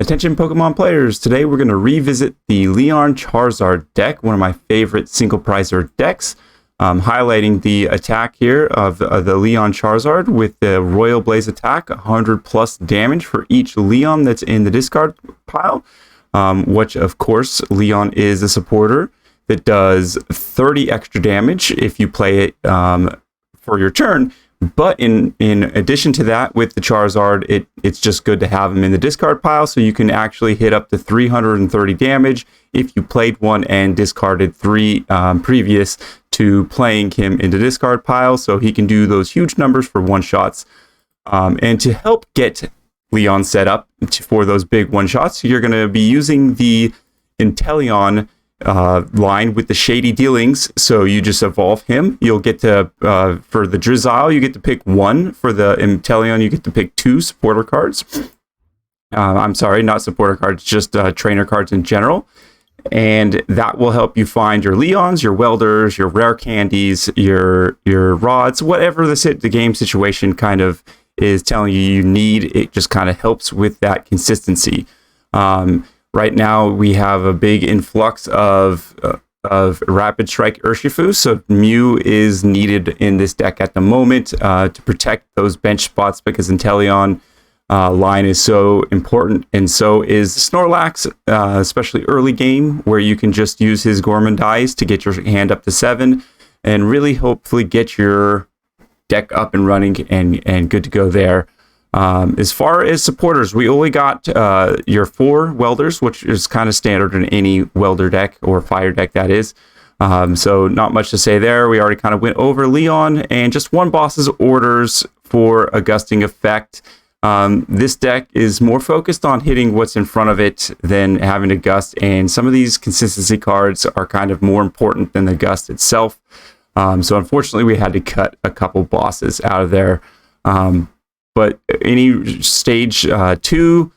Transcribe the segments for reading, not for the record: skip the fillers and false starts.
Attention Pokemon players, today we're going to revisit the Leon Charizard deck, one of my favorite single prizer decks, highlighting the attack here of the Leon Charizard with the Royal Blaze attack, 100 plus damage for each Leon that's in the discard pile, which of course Leon is a supporter that does 30 extra damage if you play it for your turn. But in addition to that, with the Charizard, it's just good to have him in the discard pile, so you can actually hit up to 330 damage if you played one and discarded 3 previous to playing him in the discard pile, so he can do those huge numbers for one-shots. And to help get Leon set up for those big one-shots, you're going to be using the Inteleon line with the shady dealings, so you just evolve him. You'll get to for the Drizzile you get to pick 1. For the Inteleon you get to pick 2 supporter cards. I'm sorry, not supporter cards, just trainer cards in general, and that will help you find your Leons, your Welders, your Rare Candies, your Rods, whatever the game situation kind of is telling you need. It just kind of helps with that consistency. Right now, we have a big influx of Rapid Strike Urshifu, so Mew is needed in this deck at the moment to protect those bench spots because Inteleon line is so important, and so is Snorlax, especially early game, where you can just use his Gourmandize to get your hand up to 7 and really hopefully get your deck up and running and good to go there. As far as supporters, we only got your 4 Welders, which is kind of standard in any Welder deck or Fire deck, that is. So not much to say there. We already kind of went over Leon, and just 1 boss's orders for a gusting effect. This deck is more focused on hitting what's in front of it than having to gust, and some of these consistency cards are kind of more important than the gust itself. So unfortunately, we had to cut a couple bosses out of there. But any stage 2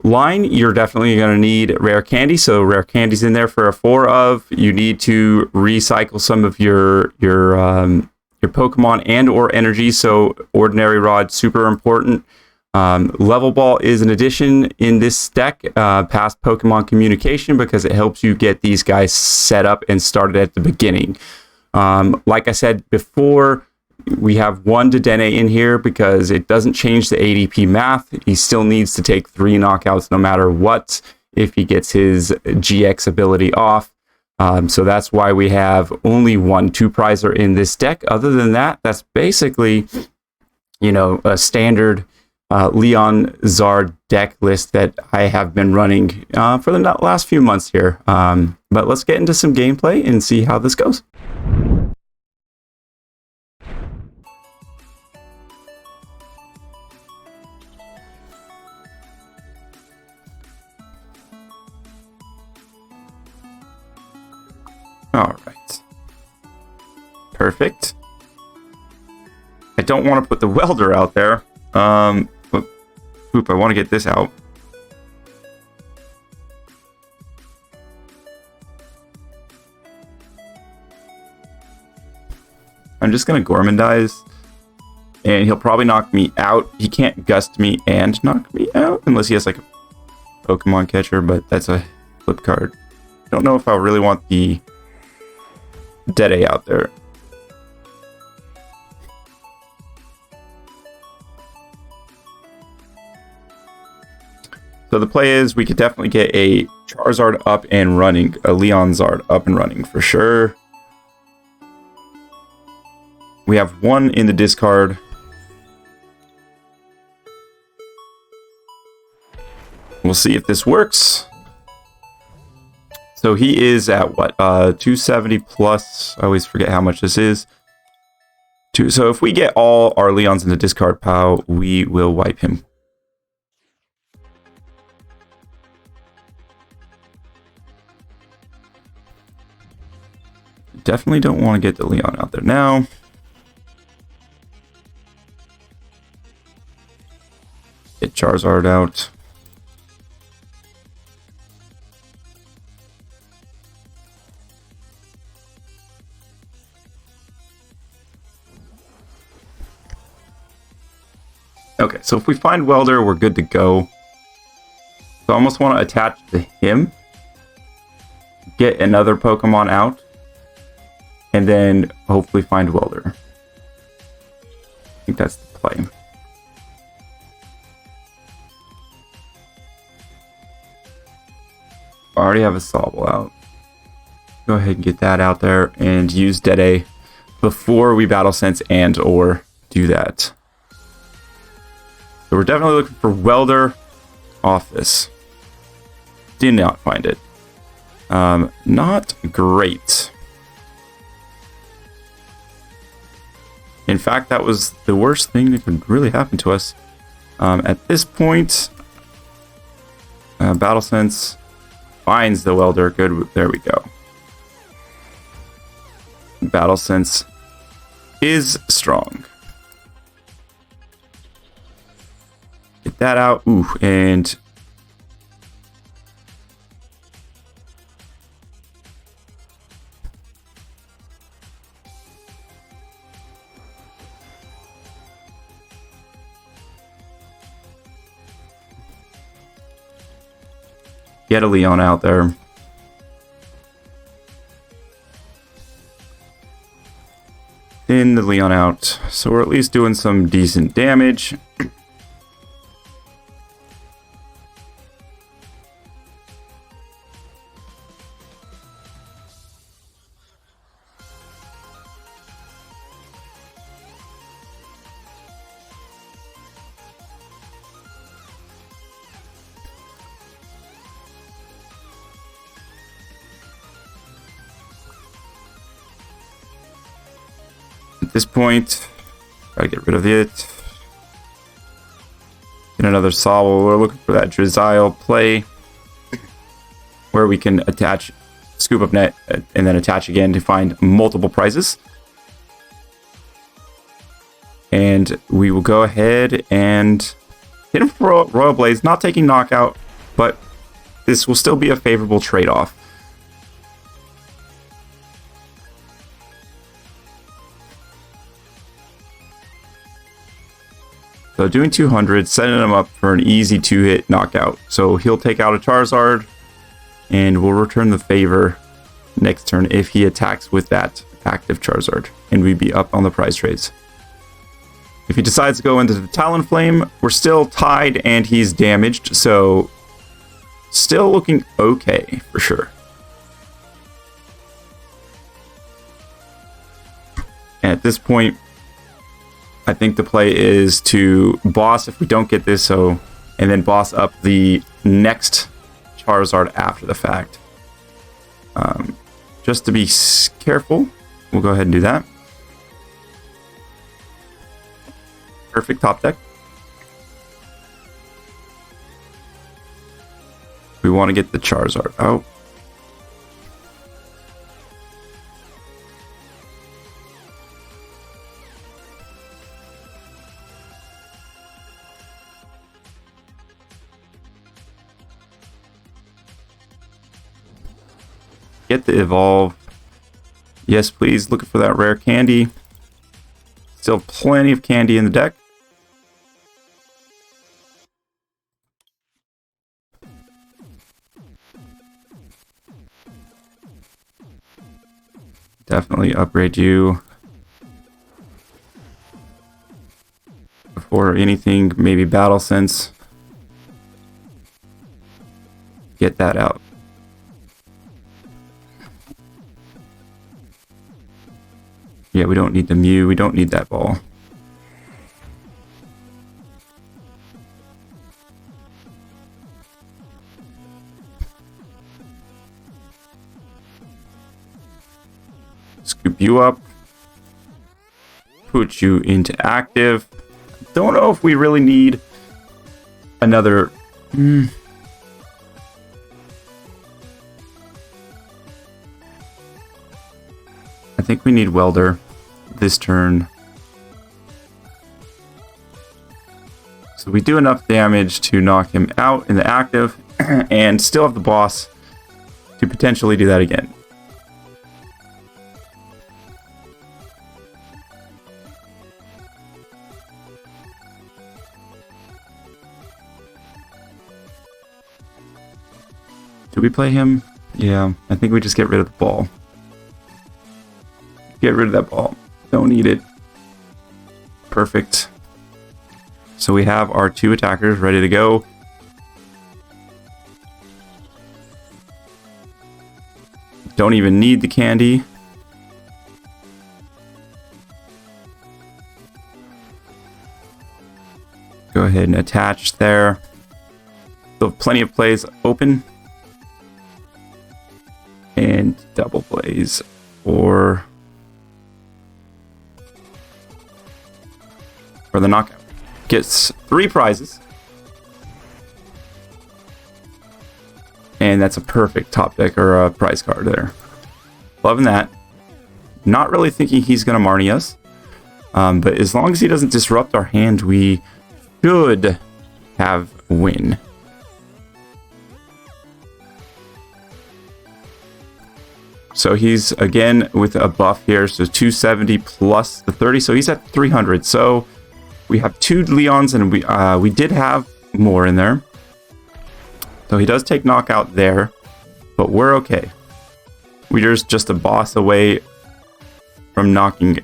line, you're definitely going to need Rare Candy. So Rare Candy's in there for a 4 of. You need to recycle some of your Pokemon and or energy. So Ordinary Rod, super important. Level Ball is an addition in this deck past Pokemon communication because it helps you get these guys set up and started at the beginning. Like I said before, we have 1 Dedenne in here because it doesn't change the ADP math. He still needs to take 3 knockouts no matter what if he gets his GX ability off. So that's why we have only 1 2-prizer in this deck. Other than that, that's basically, a standard Leonzard deck list that I have been running for the last few months here. But let's get into some gameplay and see how this goes. All right. Perfect. I don't want to put the Welder out there. But I want to get this out. I'm just going to Gourmandize, and he'll probably knock me out. He can't gust me and knock me out unless he has like a Pokemon catcher, but that's a flip card. I don't know if I really want the Dedenne out there. So the play is we could definitely get a Charizard up and running, a Leonzard up and running for sure. We have 1 in the discard. We'll see if this works. So he is at what? 270 plus. I always forget how much this is. So if we get all our Leons in the discard pile, we will wipe him. Definitely don't want to get the Leon out there now. Get Charizard out. Okay, so if we find Welder, we're good to go. So I almost want to attach to him, get another Pokemon out, and then hopefully find Welder. I think that's the play. I already have a Sobble out. Go ahead and get that out there and use Dedenne before we Battle Sense and or do that. So we're definitely looking for Welder Office. Did not find it. Not great. In fact, that was the worst thing that could really happen to us. At this point, Battle Sense finds the Welder. Good, there we go. Battle Sense is strong. Get that out. Ooh, and get a Leon out there. Thin the Leon out. So we're at least doing some decent damage. At this point, gotta get rid of it. Get another Sobble. We're looking for that Drizzile play where we can attach Scoop Up Net and then attach again to find multiple prizes. And we will go ahead and hit him for Royal Blaze, not taking knockout, but this will still be a favorable trade-off. So doing 200, setting him up for an easy 2-hit knockout. So he'll take out a Charizard, and we'll return the favor next turn if he attacks with that active Charizard, and we'd be up on the prize trades. If he decides to go into the Talonflame, we're still tied and he's damaged, so still looking okay for sure. And at this point, I think the play is to boss if we don't get this, and then boss up the next Charizard after the fact. Just to be careful, we'll go ahead and do that. Perfect top deck. We want to get the Charizard out. Get the Evolve. Yes, please. Looking for that rare candy. Still plenty of candy in the deck. Definitely upgrade you. Before anything, maybe Battle Sense. Get that out. Yeah, we don't need the Mew. We don't need that ball. Scoop you up. Put you into active. Don't know if we really need another... I think we need Welder this turn. So we do enough damage to knock him out in the active and still have the boss to potentially do that again. Do we play him? Yeah, I think we just get rid of the ball. Get rid of that ball. Don't need it. Perfect. So we have our 2 attackers ready to go. Don't even need the candy. Go ahead and attach there. So plenty of plays open. And double plays for the knockout. Gets 3 prizes. And that's a perfect top deck or a prize card there. Loving that. Not really thinking he's going to Marnie us. But as long as he doesn't disrupt our hand, we should have a win. So he's again with a buff here. So 270 plus the 30. So he's at 300. So we have 2 Leons and we did have more in there. So he does take knockout there, but we're okay. We're just a boss away from knocking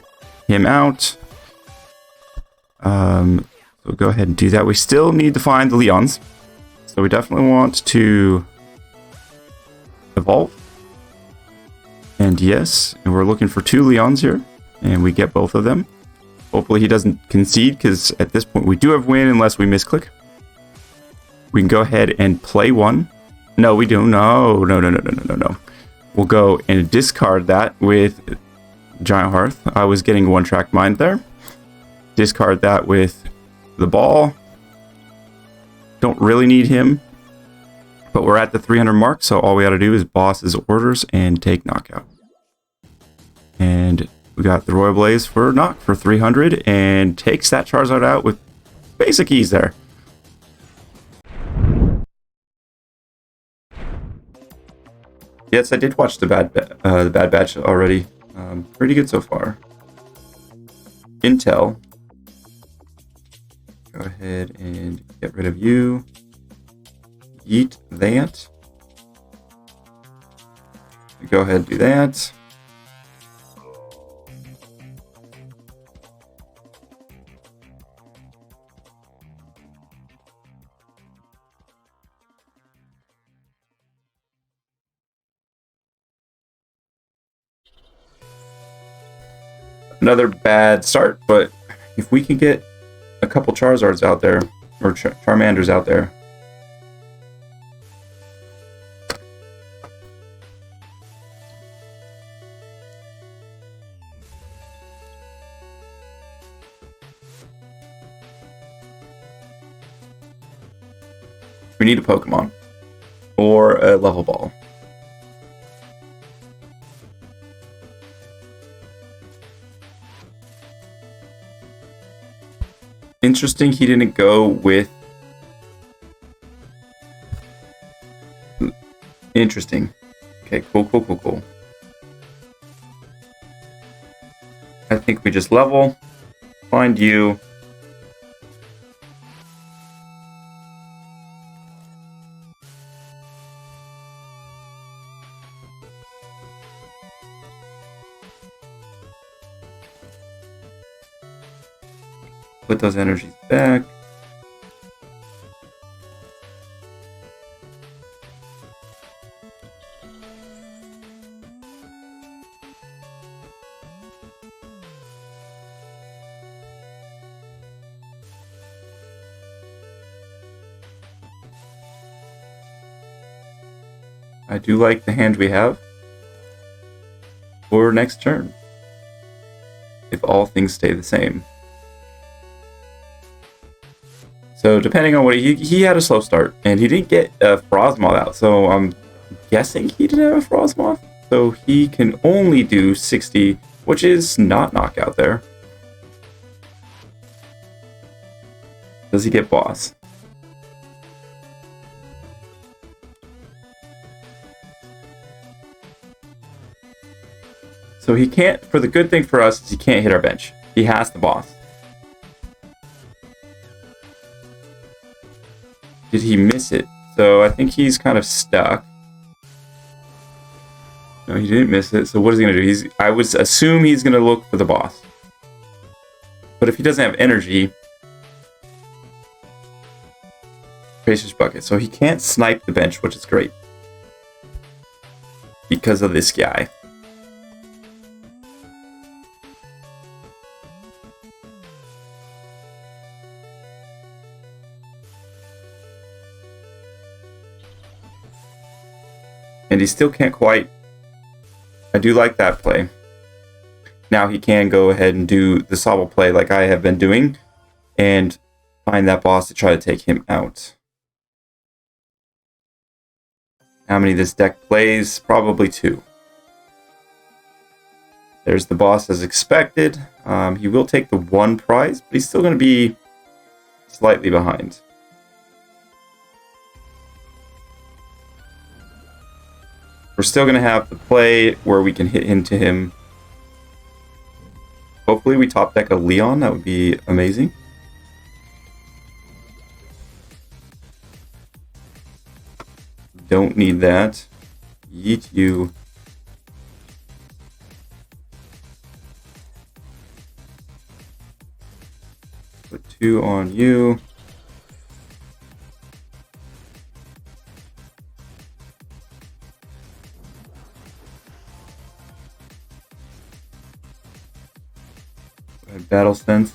him out. So go ahead and do that. We still need to find the Leons. So we definitely want to evolve. And yes, and we're looking for 2 Leons here. And we get both of them. Hopefully he doesn't concede, because at this point we do have win unless we misclick. We can go ahead and play one. No, we do. No. We'll go and discard that with Giant Hearth. I was getting one-track mind there. Discard that with the ball. Don't really need him. But we're at the 300 mark, so all we got to do is boss his orders and take knockout. And we got the Royal Blaze for knock for 300 and takes that Charizard out with basic ease there. Yes, I did watch the Bad Batch already. Pretty good so far. Intel. Go ahead and get rid of you. Yeet that. Go ahead and do that. Another bad start, but if we can get a couple Charizards out there, or Charmanders out there. We need a Pokemon or a Level Ball. Interesting, he didn't go with... Interesting. Okay, cool. I think we just level, find you. Put those energies back. I do like the hand we have for next turn, if all things stay the same. So depending on what he had a slow start, and he didn't get a Frostmoth out, so I'm guessing he didn't have a Frostmoth. So he can only do 60, which is not knockout there. Does he get boss? So he can't, for the good thing for us is he can't hit our bench. He has the boss. Did he miss it? So I think he's kind of stuck. No, he didn't miss it. So what is he gonna do? I would assume he's gonna look for the boss. But if he doesn't have energy, Tracer's Bucket. So he can't snipe the bench, which is great. Because of this guy. And he still can't quite. I do like that play. Now he can go ahead and do the Sobble play like I have been doing. And find that boss to try to take him out. How many this deck plays? Probably 2. There's the boss as expected. He will take the 1 prize, but he's still going to be slightly behind. We're still going to have the play where we can hit into him. Hopefully we top deck a Leon. That would be amazing. Don't need that. Yeet you. Put 2 on you. Battle Sense.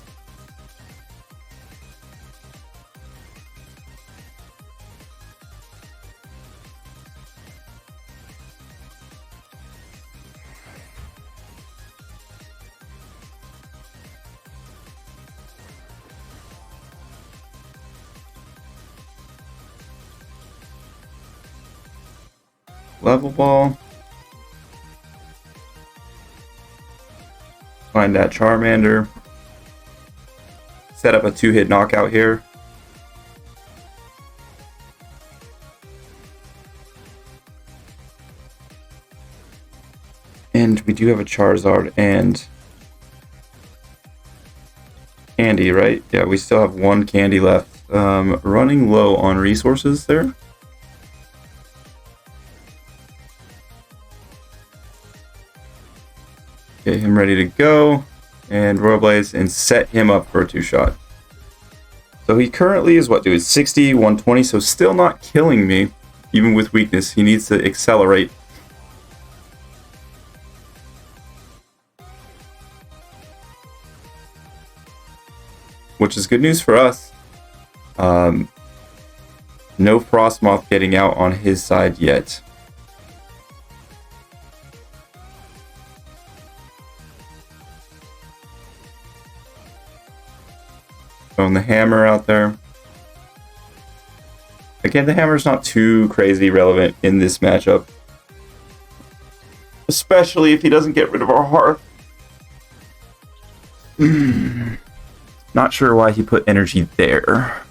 Level Ball. Find that Charmander. Set up a 2-hit knockout here. And we do have a Charizard and Candy, right? Yeah, we still have 1 Candy left. Running low on resources there. Get him ready to go. And Royal Blaze and set him up for a 2-shot. So he currently is what, dude? 60, 120, so still not killing me, even with weakness. He needs to accelerate. Which is good news for us. No Frostmoth getting out on his side yet. Throwing the hammer out there. Again, the hammer's not too crazy relevant in this matchup. Especially if he doesn't get rid of our hearth. Not sure why he put energy there.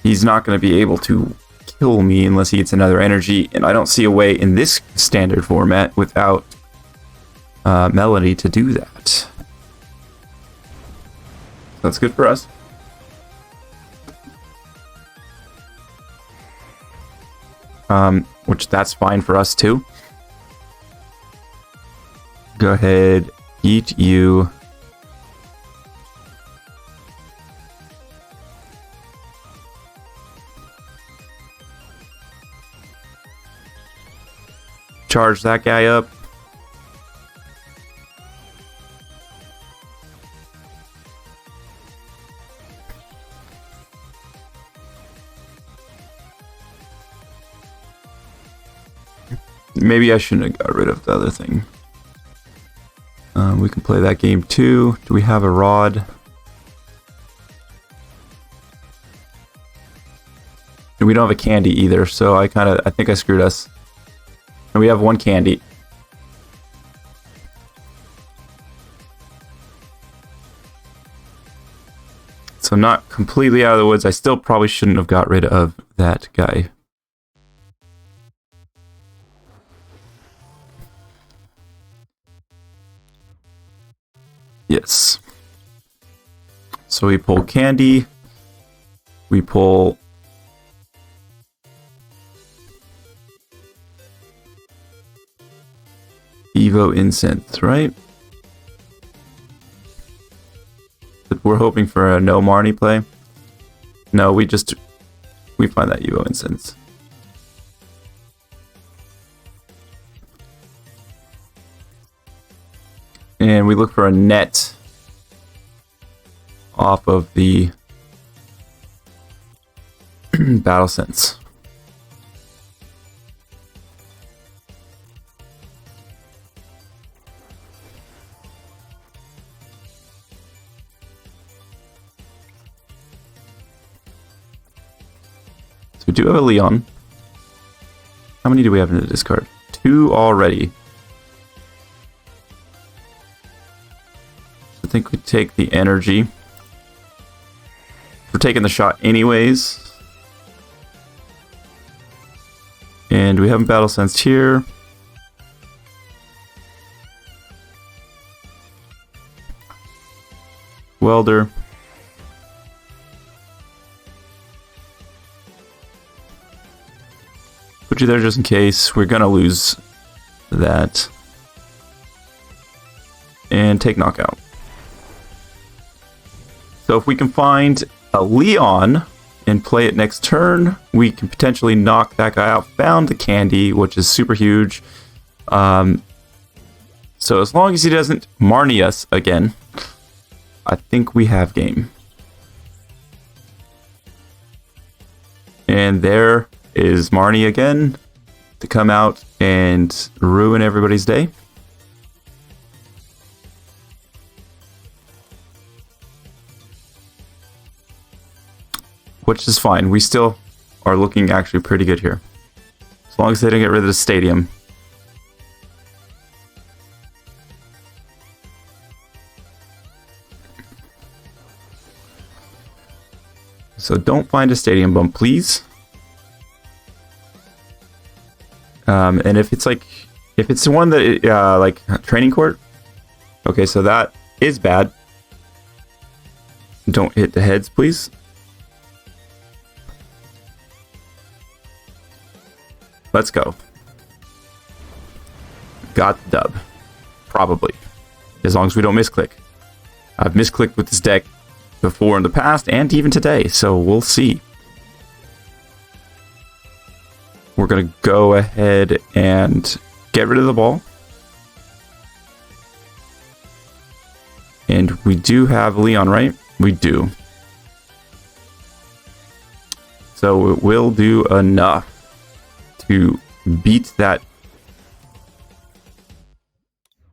He's not going to be able to kill me unless he gets another energy, and I don't see a way in this standard format without Melody to do that. That's good for us. Which that's fine for us too. Go ahead, eat you. Charge that guy up. Maybe I shouldn't have got rid of the other thing. We can play that game too. Do we have a rod? And we don't have a candy either, so I think I screwed us. And we have 1 candy. So not completely out of the woods. I still probably shouldn't have got rid of that guy. Yes. So we pull candy. We pull Evo Incense, right? We're hoping for a no Marnie play. No, we find that Evo Incense. And we look for a net off of the Battle Sense. So we do have a Leon. How many do we have in the discard? 2 already. I think we take the energy. We're taking the shot anyways. And we haven't battle sensed here. Welder. Put you there just in case. We're gonna lose that. And take knockout. So if we can find a Leon and play it next turn, we can potentially knock that guy out. Found the candy, which is super huge. So as long as he doesn't Marnie us again, I think we have game. And there is Marnie again to come out and ruin everybody's day. Which is fine. We still are looking actually pretty good here. As long as they don't get rid of the stadium. So don't find a stadium bump, please. And if it's the one that, like training court. Okay, so that is bad. Don't hit the heads, please. Let's go. Got the dub. Probably. As long as we don't misclick. I've misclicked with this deck before in the past and even today, so we'll see. We're going to go ahead and get rid of the ball. And we do have Leon, right? We do. So it will do enough to beat that.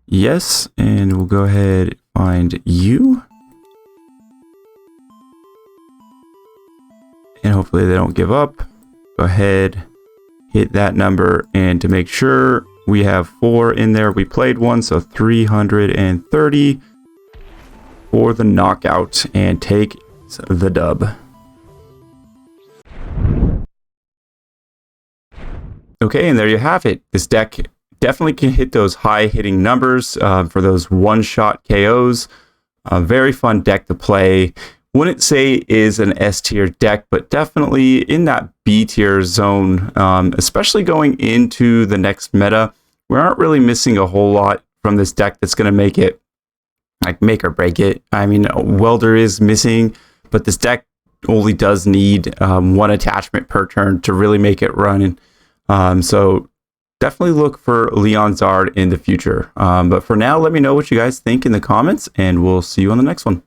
Yes, and we'll go ahead and find you. And hopefully they don't give up. Go ahead, hit that number, and to make sure we have 4 in there, we played 1, so 330 for the knockout and take the dub. Okay, and there you have it. This deck definitely can hit those high hitting numbers for those one-shot KOs. A very fun deck to play. Wouldn't say is an S tier deck, but definitely in that B tier zone, especially going into the next meta. We aren't really missing a whole lot from this deck that's going to make it, like, make or break it. I mean, Welder is missing, but this deck only does need 1 attachment per turn to really make it run. So definitely look for Leonzard in the future. But for now, let me know what you guys think in the comments, and we'll see you on the next one.